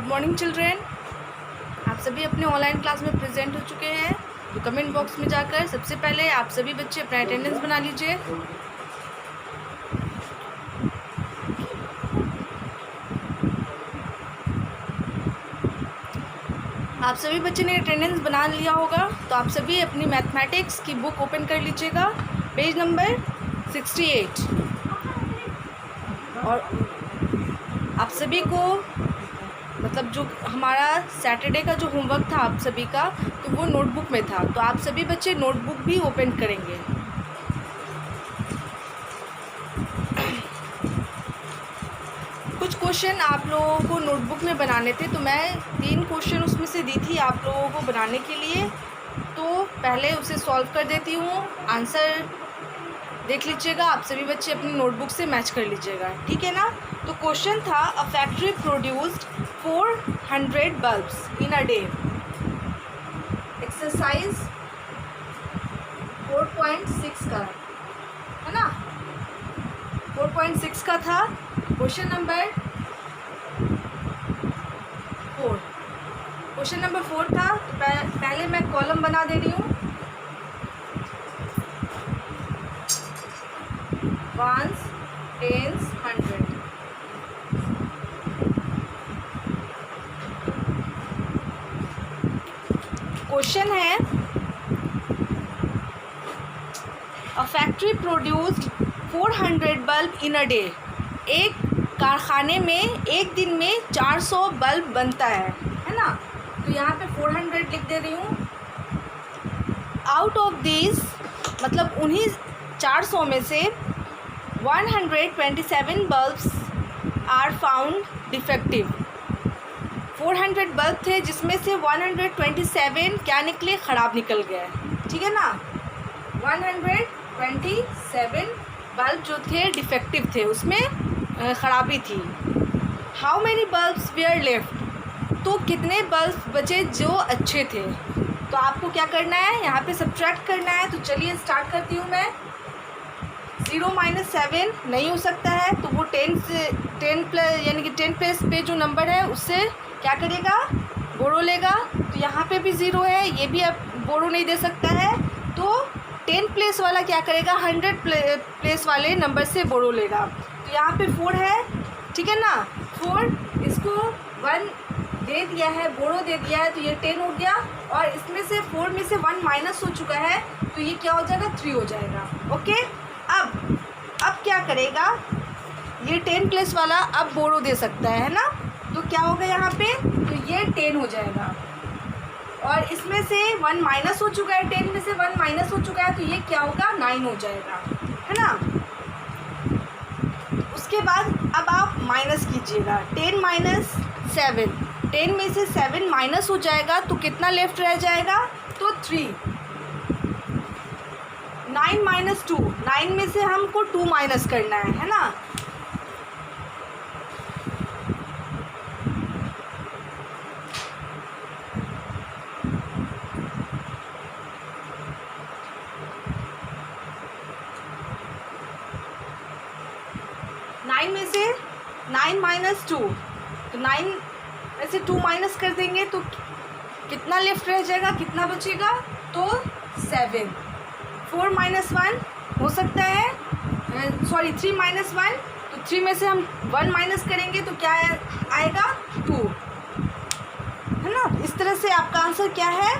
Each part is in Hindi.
Morning children. आप सभी अपने ऑनलाइन क्लास में प्रेजेंट हो चुके हैं। तो कमेंट बॉक्स में जाकर सबसे पहले आप सभी बच्चे अपना अटेंडेंस बना लीजिए। आप सभी बच्चे ने अटेंडेंस बना लिया होगा, तो आप सभी अपनी मैथमेटिक्स की बुक ओपन कर लीजिएगा, पेज नंबर 68। और आप सभी को मतलब जो हमारा सैटरडे का जो होमवर्क था आप सभी का, तो वो नोटबुक में था। तो आप सभी बच्चे नोटबुक भी ओपन करेंगे। कुछ क्वेश्चन आप लोगों को नोटबुक में बनाने थे, तो मैं 3 क्वेश्चन उसमें से दी थी आप लोगों को बनाने के लिए। तो पहले उसे सॉल्व कर देती हूँ, आंसर देख लीजिएगा। आप सभी बच्चे अपनी नोटबुक से मैच कर लीजिएगा, ठीक है ना। तो क्वेश्चन था, a factory produced 400 bulbs in a day. Exercise 4.6 का है ना, 4.6 का था क्वेश्चन नंबर 4। क्वेश्चन नंबर 4 था। तो पहले मैं कॉलम बना दे रही हूँ, वंस, टेंस, 100। क्वेश्चन है, a factory produced 400 bulb in a day. एक कारखाने में एक दिन में 400 बल्ब बनता है ना। तो यहाँ पे 400 लिख दे रही हूँ। आउट ऑफ दिस, मतलब उन्हीं 400 में से 127 bulbs are found defective. 400 bulb थे जिसमें से 127 क्या निकले, ख़राब निकल गए, ठीक है ना। 127 बल्ब जो थे डिफेक्टिव थे, उसमें ख़राबी थी। How many bulbs where left, तो कितने बल्ब बचे जो अच्छे थे। तो आपको क्या करना है, यहाँ पे सब्ट्रैक्ट करना है। तो चलिए स्टार्ट करती हूँ मैं। 0 - 7 नहीं हो सकता है, तो वो 10 प्लस यानी कि 10 प्लस पे जो नंबर है उससे क्या करेगा, बोरो लेगा। तो यहाँ पे भी 0 है, ये भी अब बोरो नहीं दे सकता है। तो 10 प्लेस वाला क्या करेगा, 100 प्लेस वाले नंबर से बोरो लेगा। तो यहाँ पे 4 है, ठीक है ना। 4 इसको 1 दे दिया है, बोरो दे दिया है, तो ये 10 हो गया। और इसमें से 4 में से 1 माइनस हो चुका है, तो ये क्या हो जाएगा, 3 हो जाएगा। ओके, अब क्या करेगा, ये 10 प्लस वाला अब बोरो दे सकता है ना। तो क्या होगा यहाँ पे, तो ये 10 हो जाएगा। और इसमें से 1 माइनस हो चुका है, 10 में से 1 माइनस हो चुका है, तो ये क्या होगा, 9 हो जाएगा, है ना। उसके बाद अब आप माइनस कीजिएगा, 10 माइनस 7, 10 में से 7 माइनस हो जाएगा, तो कितना लेफ्ट रह जाएगा, तो 3। 9 माइनस 2, 9 में से हमको 2 माइनस करना है ना। नाइन में से 9 माइनस 2, तो 9 में से 2 माइनस कर देंगे, तो कितना लेफ्ट रह जाएगा, कितना बचेगा, तो 7। 4 माइनस 1 हो सकता है, सॉरी 3 माइनस 1, तो 3 में से हम 1 माइनस करेंगे, तो क्या आएगा, 2, है ना। इस तरह से आपका आंसर क्या है,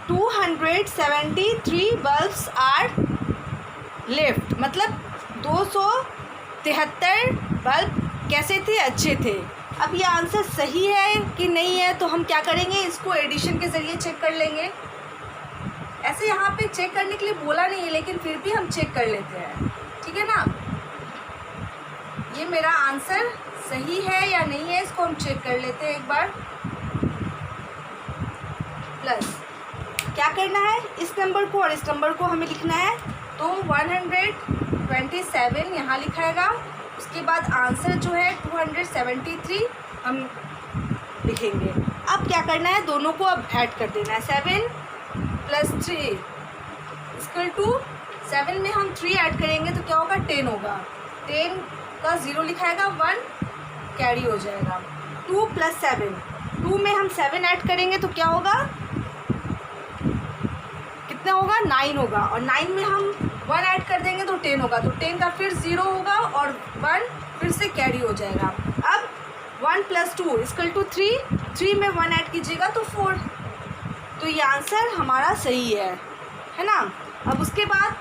273 बल्ब्स आर लेफ्ट, मतलब 273 बल्ब कैसे थे, अच्छे थे। अब ये आंसर सही है कि नहीं है, तो हम क्या करेंगे, इसको एडिशन के ज़रिए चेक कर लेंगे। ऐसे यहाँ पे चेक करने के लिए बोला नहीं है, लेकिन फिर भी हम चेक कर लेते हैं, ठीक है ना। ये मेरा आंसर सही है या नहीं है, इसको हम चेक कर लेते हैं एक बार। प्लस क्या करना है, इस नंबर को और इस नंबर को हमें लिखना है। तो 127 यहाँ लिखाएगा, उसके बाद आंसर जो है 273 हम लिखेंगे। अब क्या करना है, दोनों को अब ऐड कर देना है। 7 + 3 = 7 में हम 3 ऐड करेंगे तो क्या होगा, 10 होगा। 10 का 0 लिखाएगा, 1 कैरी हो जाएगा। 2 + 7, 2 में हम 7 ऐड करेंगे तो क्या होगा, कितना होगा, 9 होगा। और 9 में हम 1 ऐड कर देंगे तो 10 होगा। तो 10 का फिर 0 होगा और 1 फिर से कैरी हो जाएगा। अब 1 + 2 = 3, 3 में 1 ऐड कीजिएगा तो 4। तो ये आंसर हमारा सही है ना। अब उसके बाद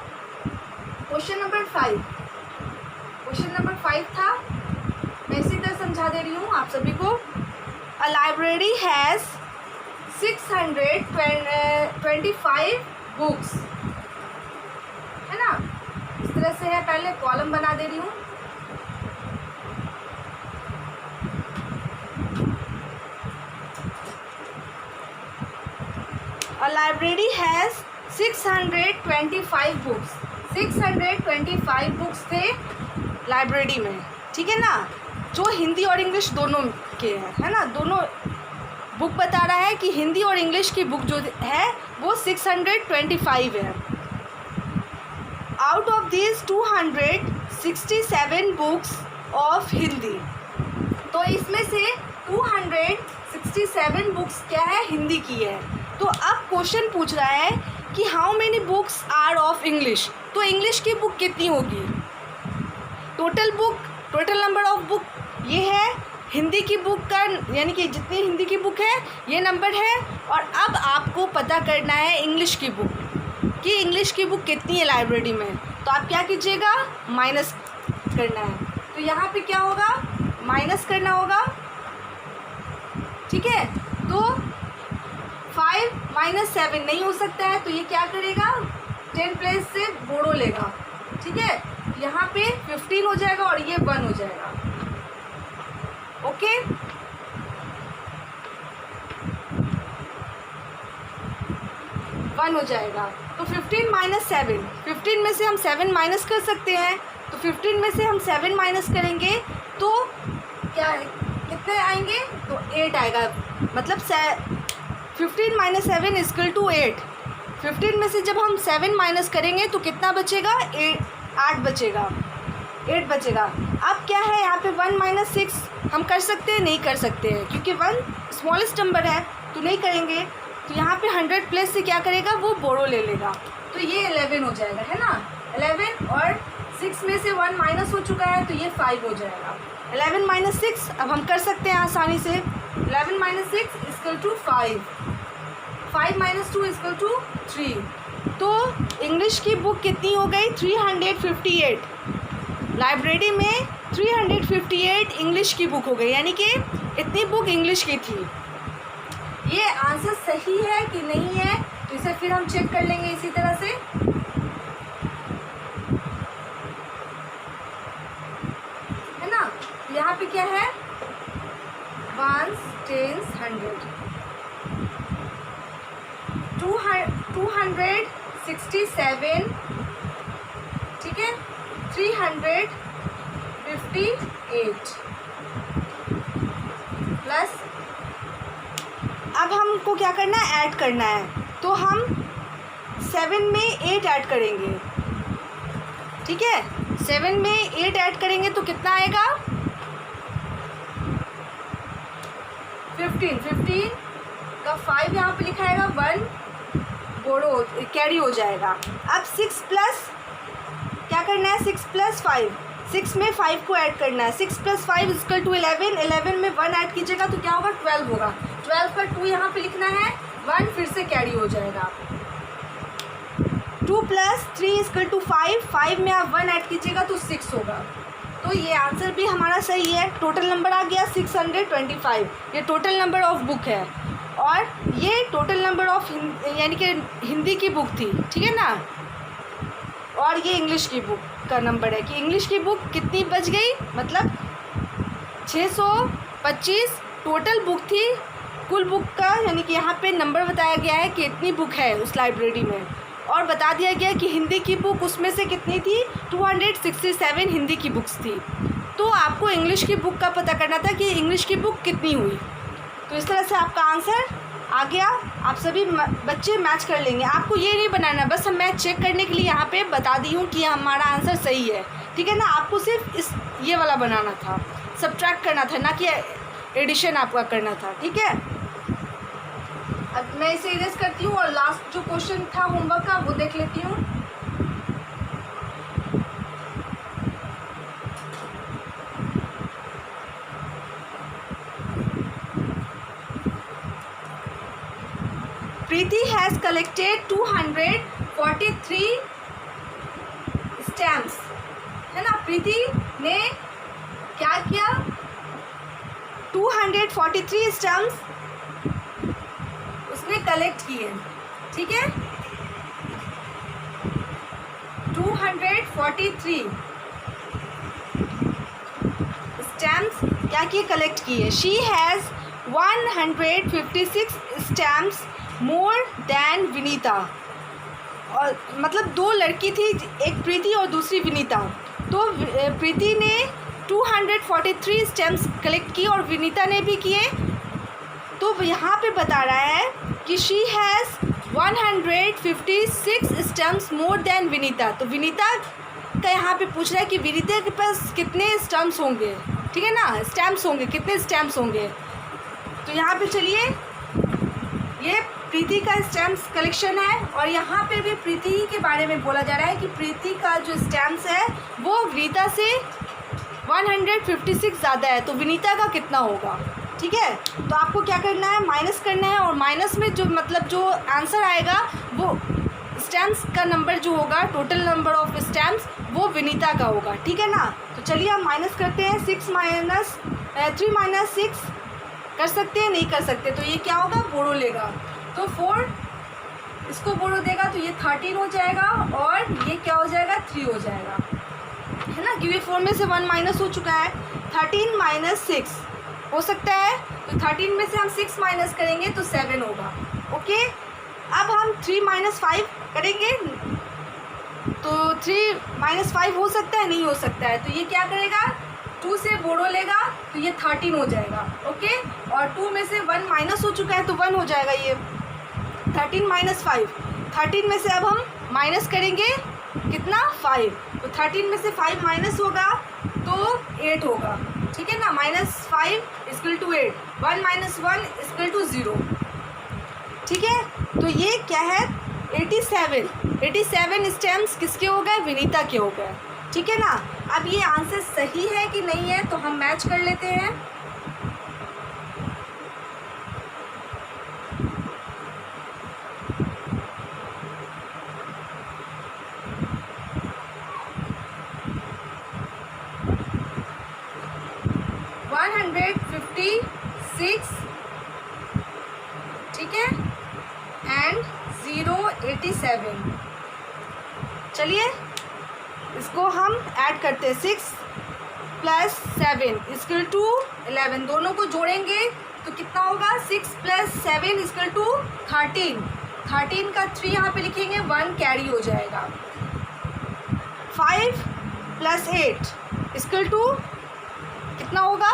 क्वेश्चन नंबर 5, क्वेश्चन नंबर 5 था, मैं इसी तरह समझा दे रही हूँ आप सभी को। अ लाइब्रेरी हैज़ 625 बुक्स, है ना। इस तरह से है, पहले कॉलम बना दे रही हूँ। A library has 625 books, 625 books थे लाइब्रेरी में, ठीक है ना, जो हिंदी और इंग्लिश दोनों के हैं, है ना। दोनों बुक बता रहा है कि हिंदी और इंग्लिश की बुक जो है वो 625 है। Out of this 267 books of Hindi, तो इसमें से 267 बुक्स क्या है, हिंदी की है। तो अब क्वेश्चन पूछ रहा है कि how many books are of English, तो इंग्लिश की बुक कितनी होगी। टोटल नंबर ऑफ बुक ये है, हिंदी की बुक का यानी कि जितनी हिंदी की बुक है ये नंबर है। और अब आपको पता करना है इंग्लिश की बुक, कि इंग्लिश की बुक कितनी है लाइब्रेरी में। तो आप क्या कीजिएगा, माइनस करना है। तो यहाँ पे क्या होगा, माइनस करना होगा, ठीक है। तो 5 - 7 नहीं हो सकता है, तो ये क्या करेगा, 10 प्लेस से बोरो लेगा, ठीक है। यहाँ पे 15 हो जाएगा और ये 1 हो जाएगा, ओके। वन हो जाएगा। तो 15 - 7, 15 में से हम 7 माइनस कर सकते हैं। तो 15 में से हम 7 माइनस करेंगे तो क्या कितने आएंगे, तो 8 आएगा। मतलब 15 - 7 = 8। 15 में से जब हम 7 माइनस करेंगे तो कितना बचेगा, 8 बचेगा, 8 बचेगा। अब क्या है यहाँ पे 1 - 6 हम कर सकते हैं, नहीं कर सकते हैं, क्योंकि 1 स्मॉलेस्ट नंबर है तो नहीं करेंगे। तो यहाँ पे 100 प्लस से क्या करेगा, वो बोरो ले लेगा। तो ये 11 हो जाएगा, है ना। 11 और 6 में से 1 माइनस हो चुका है तो ये 5 हो जाएगा। 11 - 6 अब हम कर सकते हैं आसानी से। 11 - 6 = 5, 5 - 2 = 3। तो इंग्लिश की बुक कितनी हो गई, 358। लाइब्रेरी में 358 इंग्लिश की बुक हो गई, यानी कि इतनी बुक इंग्लिश की थी। ये आंसर सही है कि नहीं है, तो इसे फिर हम चेक कर लेंगे इसी तरह से। है ना। यहाँ पे क्या है, 1s, 10s, 100, 267, ठीक है, 358 प्लस, अब हमको क्या करना है, ऐड करना है। तो हम 7 में 8 ऐड करेंगे, ठीक है। 7 में 8 ऐड करेंगे तो कितना आएगा, 15 का 5 यहाँ पे लिखाएगा, 1 बोरो कैरी हो जाएगा। अब 6 प्लस क्या करना है, 6 + 5, 6 में 5 को ऐड करना है। 6 + 5 = 11, 11 में 1 ऐड कीजिएगा तो क्या होगा, 12 होगा। 12 का 2 यहाँ पे लिखना है, 1 फिर से कैरी हो जाएगा। 2 + 3 = 5, 5 में आप 1 ऐड कीजिएगा तो 6 होगा। तो ये आंसर भी हमारा सही है। टोटल नंबर आ गया 625, ये टोटल नंबर ऑफ बुक है। और ये टोटल नंबर ऑफ यानी कि हिंदी की बुक थी, ठीक है ना। और ये इंग्लिश की बुक का नंबर है कि इंग्लिश की बुक कितनी बच गई, मतलब 625 टोटल बुक थी। कुल बुक का यानी कि यहाँ पे नंबर बताया गया है कि इतनी बुक है उस लाइब्रेरी में, और बता दिया गया कि हिंदी की बुक उसमें से कितनी थी, 267 हिंदी की बुक्स थी। तो आपको इंग्लिश की बुक का पता करना था कि इंग्लिश की बुक कितनी हुई। तो इस तरह से आपका आंसर आ गया। आप सभी बच्चे मैच कर लेंगे, आपको ये नहीं बनाना, बस हम मैच चेक करने के लिए यहाँ पे बता दी हूँ कि हमारा आंसर सही है, ठीक है ना। आपको सिर्फ ये वाला बनाना था, सब्ट्रैक्ट करना था, ना कि एडिशन आपका करना था, ठीक है। अब मैं इसे इरेज करती हूँ और लास्ट जो क्वेश्चन था होमवर्क का वो देख लेती हूँ। प्रीति हैज़ कलेक्टेड 243 स्टैम्प्स, है ना। प्रीति ने क्या किया, 243 स्टैम्प्स उसने कलेक्ट किए, ठीक है। 243 स्टैम्प्स क्या किए, कलेक्ट किए। She has 156 stamps more than Vinita, और मतलब दो लड़की थी, एक प्रीति और दूसरी विनीता। तो प्रीति ने 243 स्टैम्प्स कलेक्ट की और विनीता ने भी किए। तो यहाँ पे बता रहा है कि she has 156 stamps more than Vinita. तो विनीता का यहाँ पे पूछ रहा है कि विनीता के पास कितने स्टैम्प्स होंगे, ठीक है ना, स्टैम्प्स होंगे, कितने स्टैम्प्स होंगे। तो यहाँ पे चलिए, ये प्रीति का स्टैम्प्स कलेक्शन है और यहाँ पे भी प्रीति के बारे में बोला जा रहा है कि प्रीति का जो स्टैम्प्स है वो विनीता से 156 ज़्यादा है। तो विनीता का कितना होगा, ठीक है। तो आपको क्या करना है, माइनस करना है, और माइनस में जो मतलब जो आंसर आएगा वो स्टैम्प्स का नंबर जो होगा, टोटल नंबर ऑफ स्टैम्प्स, वो विनीता का होगा, ठीक है ना। तो चलिए हम माइनस करते हैं। 3 माइनस 6 कर सकते हैं, नहीं कर सकते। तो ये क्या होगा, बोरो लेगा। तो 4 इसको बोरो देगा तो ये 13 हो जाएगा और ये क्या हो जाएगा, 3 हो जाएगा, है ना, क्योंकि 4 में से 1 माइनस हो चुका है। 13 माइनस 6 हो सकता है, तो 13 में से हम 6 माइनस करेंगे तो 7 होगा, ओके। अब हम 3 माइनस 5 करेंगे, तो 3 माइनस 5 हो सकता है, नहीं हो सकता है। तो ये क्या करेगा, 2 से बोरो लेगा तो ये 13 हो जाएगा, ओके। और 2 में से 1 माइनस हो चुका है तो 1 हो जाएगा। ये 13 माइनस 5, 13 में से अब हम माइनस करेंगे कितना, 5। तो 13 में से 5 माइनस होगा तो 8 होगा, ठीक है ना। -5 = 8, 1 - 1 = 0, ठीक है। तो ये क्या है, 87 स्टैम्प्स किसके हो गए, विनीता के हो गए, ठीक है ना। अब ये आंसर सही है कि नहीं है तो हम मैच कर लेते हैं। ठीक है, एंड 87। चलिए इसको हम ऐड करते हैं। 6 + 7 = 11, दोनों को जोड़ेंगे तो कितना होगा, 6 + 7 = 13। 13 का 3 यहाँ पे लिखेंगे, 1 कैरी हो जाएगा। 5 + 8 = कितना होगा,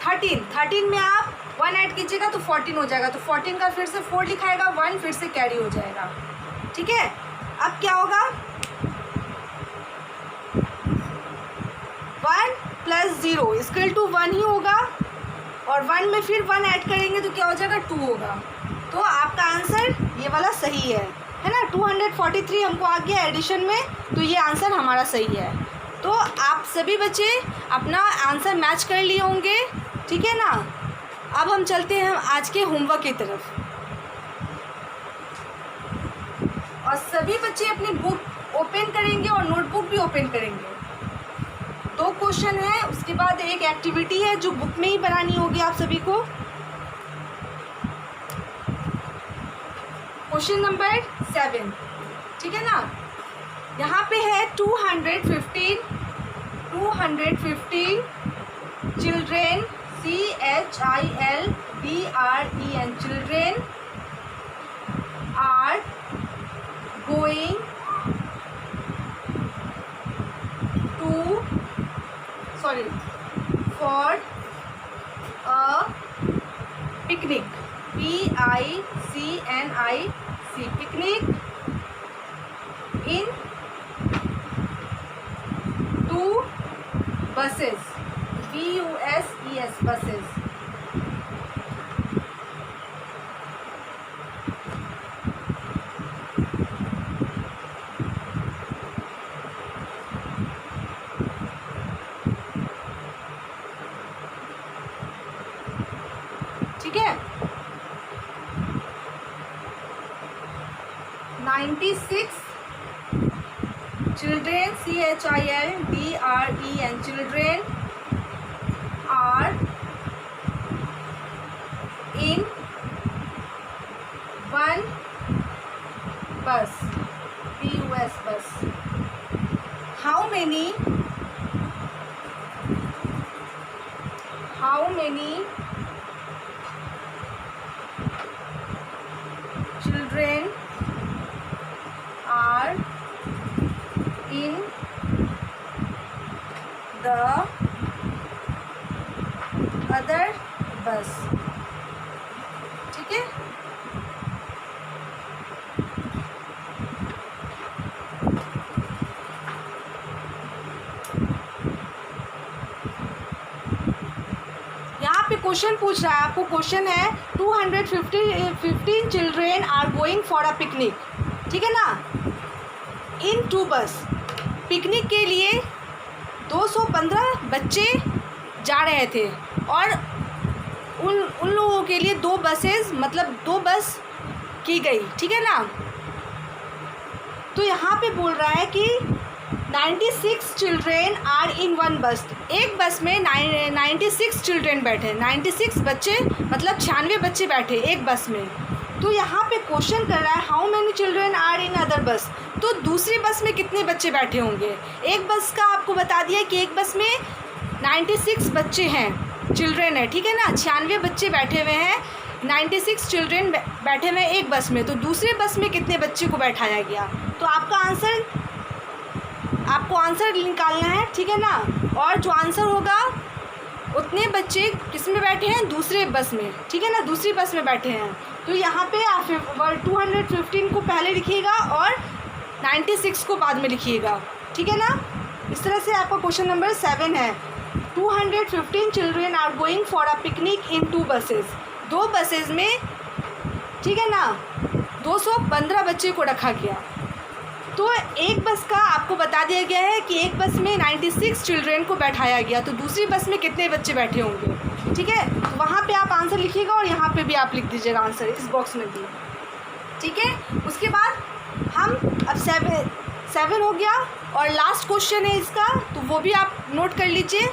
13 में आप 1 ऐड कीजिएगा तो 14 हो जाएगा। तो 14 का फिर से 4 लिखाएगा, 1 फिर से कैरी हो जाएगा, ठीक है। अब क्या होगा, 1 + 0 = 1 ही होगा, और 1 में फिर 1 ऐड करेंगे तो क्या हो जाएगा, 2 होगा। तो आपका आंसर ये वाला सही है ना। 243 हमको आ गया एडिशन में, तो ये आंसर हमारा सही है। तो आप सभी बच्चे अपना आंसर मैच कर लिए होंगे, ठीक है ना। अब हम चलते हैं आज के होमवर्क की तरफ, और सभी बच्चे अपनी बुक ओपन करेंगे और नोटबुक भी ओपन करेंगे। 2 क्वेश्चन है, उसके बाद एक एक्टिविटी है जो बुक में ही बनानी होगी आप सभी को। क्वेश्चन नंबर 7, ठीक है ना। यहाँ पे है 215 children, CHILDREN, children are going for a picnic, PICNIC, picnic in 2 buses, BUSES, buses. ठीक है, 96 children, CHILDREN, children are in one bus, BUS, bus. How many children are in the other bus. ठीक है, यहाँ पे क्वेश्चन पूछ रहा है आपको, क्वेश्चन है 215 children are going for a picnic. ठीक है ना, इन 2 बस. पिकनिक के लिए 215 बच्चे जा रहे थे और उन लोगों के लिए 2 बसेस, मतलब 2 बस की गई. ठीक है ना, तो यहाँ पे बोल रहा है कि 96 चिल्ड्रेन आर इन वन बस. एक बस में 96 चिल्ड्रेन बैठे, 96 बच्चे मतलब 96 बच्चे बैठे एक बस में. तो यहाँ पे क्वेश्चन कर रहा है how many children are in other bus. तो दूसरी बस में कितने बच्चे बैठे होंगे. एक बस का आपको बता दिया कि एक बस में 96 बच्चे हैं, चिल्ड्रेन है. ठीक है ना, 96 बच्चे बैठे हुए हैं, 96 चिल्ड्रेन बैठे हुए हैं एक बस में. तो दूसरे बस में कितने बच्चे को बैठाया गया. तो आपको आंसर निकालना है. ठीक है ना, और जो आंसर होगा उतने बच्चे किस में बैठे हैं, दूसरे बस में. ठीक है ना, दूसरी बस में बैठे हैं. तो यहाँ पे आप 215 को पहले लिखिएगा और 96 को बाद में लिखिएगा. ठीक है ना, इस तरह से आपका क्वेश्चन नंबर 7 है. 215 children are going for a picnic in 2 buses. 2 buses में, ठीक है ना, 215 बच्चे को रखा गया. तो एक बस का आपको बता दिया गया है कि एक बस में 96 चिल्ड्रेन को बैठाया गया. तो दूसरी बस में कितने बच्चे बैठे होंगे. ठीक है, तो वहाँ पे आप आंसर लिखिएगा और यहाँ पे भी आप लिख दीजिएगा आंसर इस बॉक्स में भी. ठीक है, उसके बाद हम अब 7 हो गया और लास्ट क्वेश्चन है इसका, तो वो भी आप नोट कर लीजिए.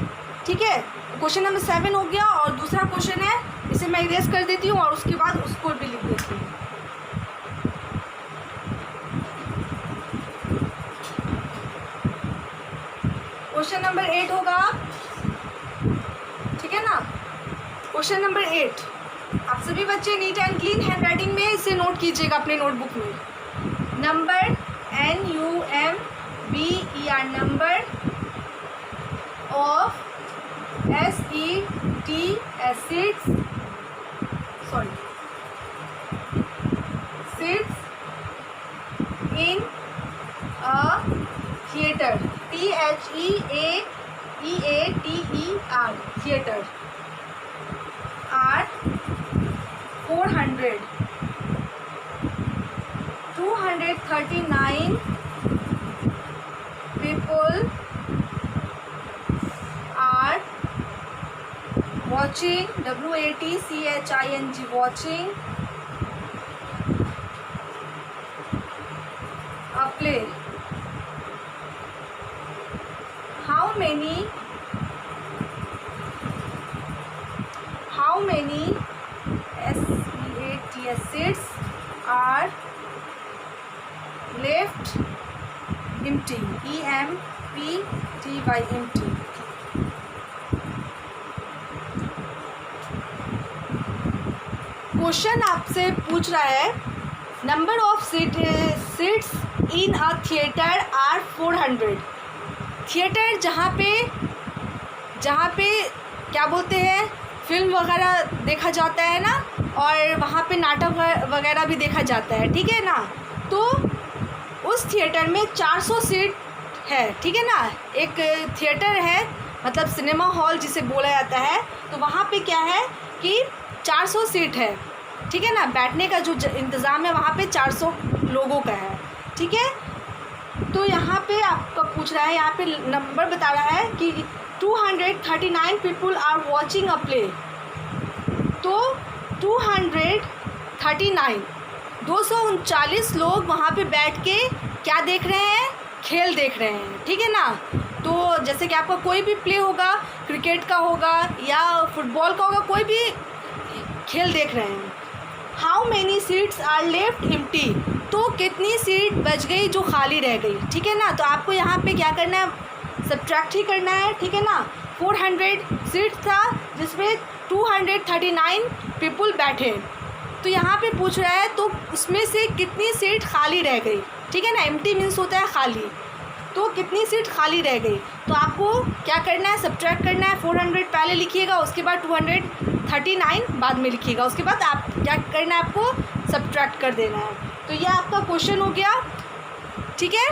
ठीक है, क्वेश्चन नंबर 7 हो गया और दूसरा क्वेश्चन है, इसे मैं इरेज कर देती हूँ और उसके बाद उसको भी लिख देती हूँ. क्वेश्चन नंबर 8 होगा. ठीक है ना, क्वेश्चन नंबर 8. आप सभी बच्चे neat and clean hand writing में इसे नोट कीजिएगा अपने नोटबुक में. Number NUMBER, number of seats in a theater, THEATER, theater, are 400. 239 people are watching, WATCHING, watching a play. How many seats are left empty, EMPTY, empty. Question आपसे पूछ रहा है number of seats in a theatre are 400. Theatre जहाँ पे क्या बोलते हैं, फिल्म वगैरह देखा जाता है ना, और वहाँ पे नाटक वगैरह भी देखा जाता है. ठीक है ना, तो उस थिएटर में 400 सीट है. ठीक है ना, एक थिएटर है मतलब सिनेमा हॉल जिसे बोला जाता है, तो वहाँ पे क्या है कि 400 सीट है, ठीक है ना। बैठने का जो इंतज़ाम है वहाँ पे 400 लोगों का है, ठीक है। तो यहाँ पे आपका पूछ रहा है, यहाँ पे नंबर बता रहा है कि 239 people are watching a play. तो 239 लोग वहाँ पे बैठ के क्या देख रहे हैं, खेल देख रहे हैं, ठीक है ना। तो जैसे कि आपका कोई भी प्ले होगा, क्रिकेट का होगा या फुटबॉल का होगा, कोई भी खेल देख रहे हैं। How many seats are left empty, तो कितनी सीट बच गई जो खाली रह गई, ठीक है ना। तो आपको यहाँ पे क्या करना है, सब्ट्रैक्ट ही करना है, ठीक है ना। 400 सीट था जिसमें 239 पीपल बैठे, तो यहाँ पे पूछ रहा है तो उसमें से कितनी सीट खाली रह गई, ठीक है ना। एम्प्टी मीन्स होता है खाली, तो कितनी सीट खाली रह गई। तो आपको क्या करना है, सब्ट्रैक्ट करना है। 400 पहले लिखिएगा, उसके बाद 239 बाद में लिखिएगा, उसके बाद आप क्या करना है, आपको सब्ट्रैक्ट कर देना है। तो ये आपका क्वेश्चन हो गया, ठीक है।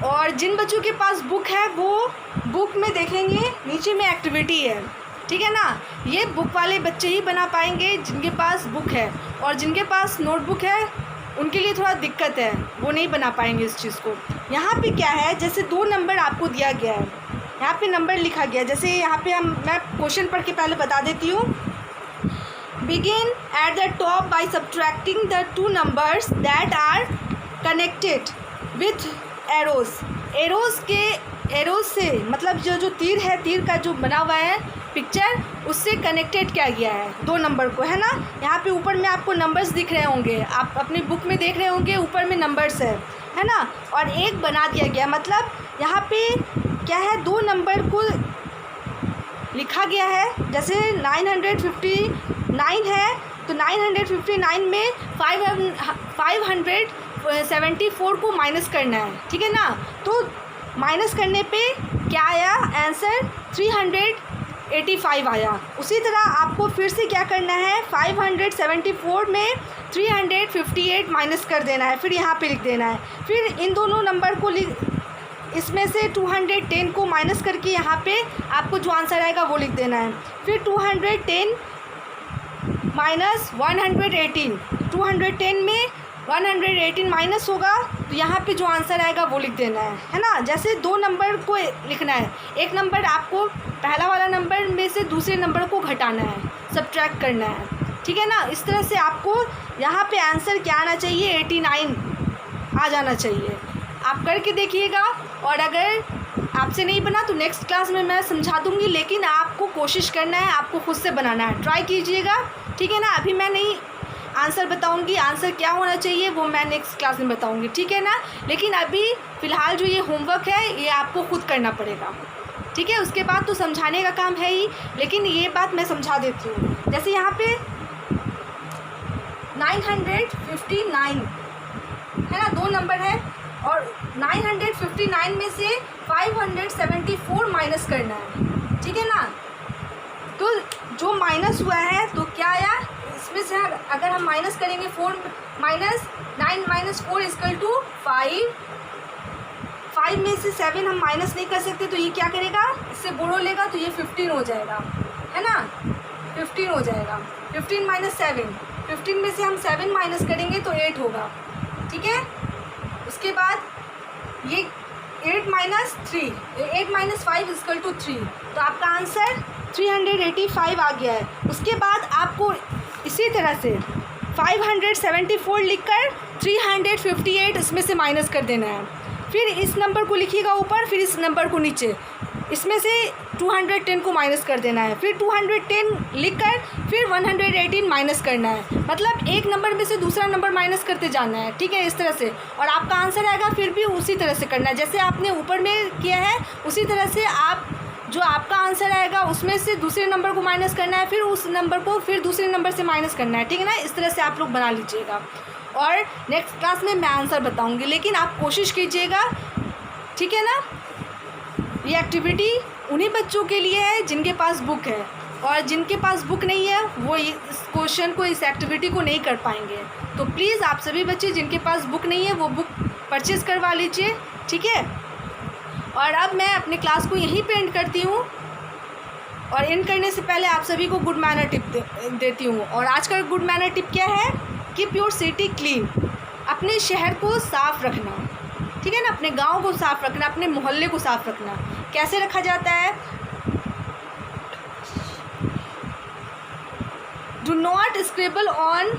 और जिन बच्चों के पास बुक है वो बुक में देखेंगे, नीचे में एक्टिविटी है, ठीक है ना। ये बुक वाले बच्चे ही बना पाएंगे जिनके पास बुक है, और जिनके पास नोटबुक है उनके लिए थोड़ा दिक्कत है, वो नहीं बना पाएंगे इस चीज़ को। यहाँ पे क्या है, जैसे 2 नंबर आपको दिया गया है, यहाँ पे नंबर लिखा गया है। जैसे यहाँ पे मैं क्वेश्चन पढ़ के पहले बता देती हूँ। Begin at the top by subtracting the 2 numbers that are connected with arrows. Arrows से मतलब जो तीर है, तीर का जो बना हुआ है पिक्चर, उससे कनेक्टेड किया गया है 2 नंबर को, है ना। यहाँ पे ऊपर में आपको नंबर्स दिख रहे होंगे, आप अपनी बुक में देख रहे होंगे, ऊपर में नंबर्स है ना। और एक बना दिया गया, मतलब यहाँ पे क्या है, 2 नंबर को लिखा गया है। जैसे 959 है, तो 959 में 574 को माइनस करना है, ठीक है ना। तो माइनस करने पे क्या आया आंसर, 385 आया। उसी तरह आपको फिर से क्या करना है, 574 में 358 माइनस कर देना है, फिर यहाँ पे लिख देना है। फिर इन दोनों नंबर को इसमें से 210 को माइनस करके यहाँ पे आपको जो आंसर आएगा वो लिख देना है। फिर 210 माइनस 118, 210 में 118 माइनस होगा, तो यहाँ पे जो आंसर आएगा वो लिख देना है ना। जैसे 2 नंबर को लिखना है, एक नंबर आपको पहला वाला नंबर में से दूसरे नंबर को घटाना है, सब्ट्रैक्ट करना है, ठीक है ना। इस तरह से आपको यहाँ पे आंसर क्या आना चाहिए, 89 आ जाना चाहिए। आप करके देखिएगा, और अगर आपसे नहीं बना तो नेक्स्ट क्लास में मैं समझा दूँगी, लेकिन आपको कोशिश करना है, आपको खुद से बनाना है, ट्राई कीजिएगा, ठीक है ना। अभी मैं नहीं आंसर बताऊंगी, आंसर क्या होना चाहिए वो मैं नेक्स्ट क्लास में बताऊंगी, ठीक है ना। लेकिन अभी फ़िलहाल जो ये होमवर्क है ये आपको खुद करना पड़ेगा, ठीक है। उसके बाद तो समझाने का काम है ही, लेकिन ये बात मैं समझा देती हूँ। जैसे यहाँ पे 959 है ना, 2 नंबर है, और 959 में से 574 माइनस करना है, ठीक है ना। तो जो माइनस हुआ है तो क्या आया, इसमें से अगर हम माइनस करेंगे 4 माइनस 9 माइनस 4 इक्वल टू 5 में से 7 हम माइनस नहीं कर सकते, तो ये क्या करेगा, इससे बोरो लेगा, तो ये 15 हो जाएगा, है ना। 15 हो जाएगा, 15 माइनस 7, 15 में से हम 7 माइनस करेंगे तो 8 होगा, ठीक है। उसके बाद ये 8 माइनस 3, 8 माइनस 5 इक्वल टू 3, तो आपका आंसर 385 आ गया है। उसके बाद आपको इसी तरह से 574 लिखकर 358 इसमें से माइनस कर देना है। फिर इस नंबर को लिखिएगा ऊपर, फिर इस नंबर को नीचे, इसमें से 210 को माइनस कर देना है। फिर 210 लिखकर फिर 118 माइनस करना है, मतलब एक नंबर में से दूसरा नंबर माइनस करते जाना है, ठीक है, इस तरह से। और आपका आंसर आएगा, फिर भी उसी तरह से करना है जैसे आपने ऊपर में किया है, उसी तरह से आप जो आपका आंसर आएगा उसमें से दूसरे नंबर को माइनस करना है, फिर उस नंबर को फिर दूसरे नंबर से माइनस करना है, ठीक है ना। इस तरह से आप लोग बना लीजिएगा, और नेक्स्ट क्लास में मैं आंसर बताऊंगी, लेकिन आप कोशिश कीजिएगा, ठीक है ना। ये एक्टिविटी उन्हीं बच्चों के लिए है जिनके पास बुक है, और जिनके पास बुक नहीं है वो इस क्वेश्चन को, इस एक्टिविटी को नहीं कर पाएंगे। तो प्लीज़ आप सभी बच्चे जिनके पास बुक नहीं है वो बुक परचेज़ करवा लीजिए, ठीक है। और अब मैं अपने क्लास को यहीं पे एंड करती हूँ। और एंड करने से पहले आप सभी को गुड मैनर टिप देती हूँ। और आज का गुड मैनर टिप क्या है? Keep your city clean. अपने शहर को साफ़ रखना, ठीक है ना, अपने गांव को साफ़ रखना, अपने मोहल्ले को साफ़ रखना। कैसे रखा जाता है? Do not scribble on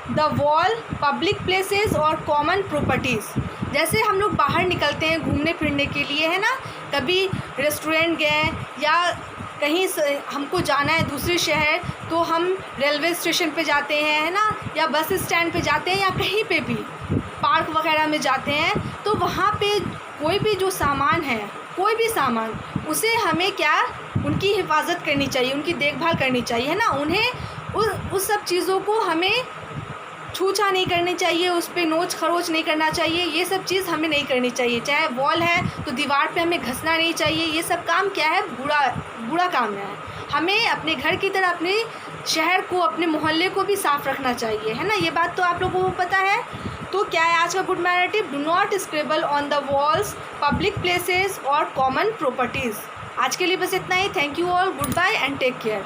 the wall, public places और कॉमन प्रॉपर्टीज़। जैसे हम लोग बाहर निकलते हैं घूमने फिरने के लिए, है ना, कभी रेस्टोरेंट गए या कहीं हमको जाना है दूसरे शहर, तो हम रेलवे स्टेशन पे जाते हैं, है ना, या बस स्टैंड पे जाते हैं, या कहीं पे भी पार्क वगैरह में जाते हैं, तो वहाँ पे कोई भी जो सामान है, कोई भी सामान, उसे हमें क्या, उनकी हिफाजत करनी चाहिए, उनकी देखभाल करनी चाहिए, है ना। उन्हें उस सब चीज़ों को हमें छूछा नहीं करनी चाहिए, उस पर नोच खरोच नहीं करना चाहिए, ये सब चीज़ हमें नहीं करनी चाहिए। चाहे वॉल है तो दीवार पे हमें घसना नहीं चाहिए। ये सब काम क्या है? बुरा काम है। हमें अपने घर की तरह अपने शहर को, अपने मोहल्ले को भी साफ़ रखना चाहिए, है ना। ये बात तो आप लोगों को पता है। तो क्या है आज का good manner tip? Do not scribble on the walls, public places और कॉमन प्रॉपर्टीज़। आज के लिए बस इतना ही। Thank you all, goodbye and take care.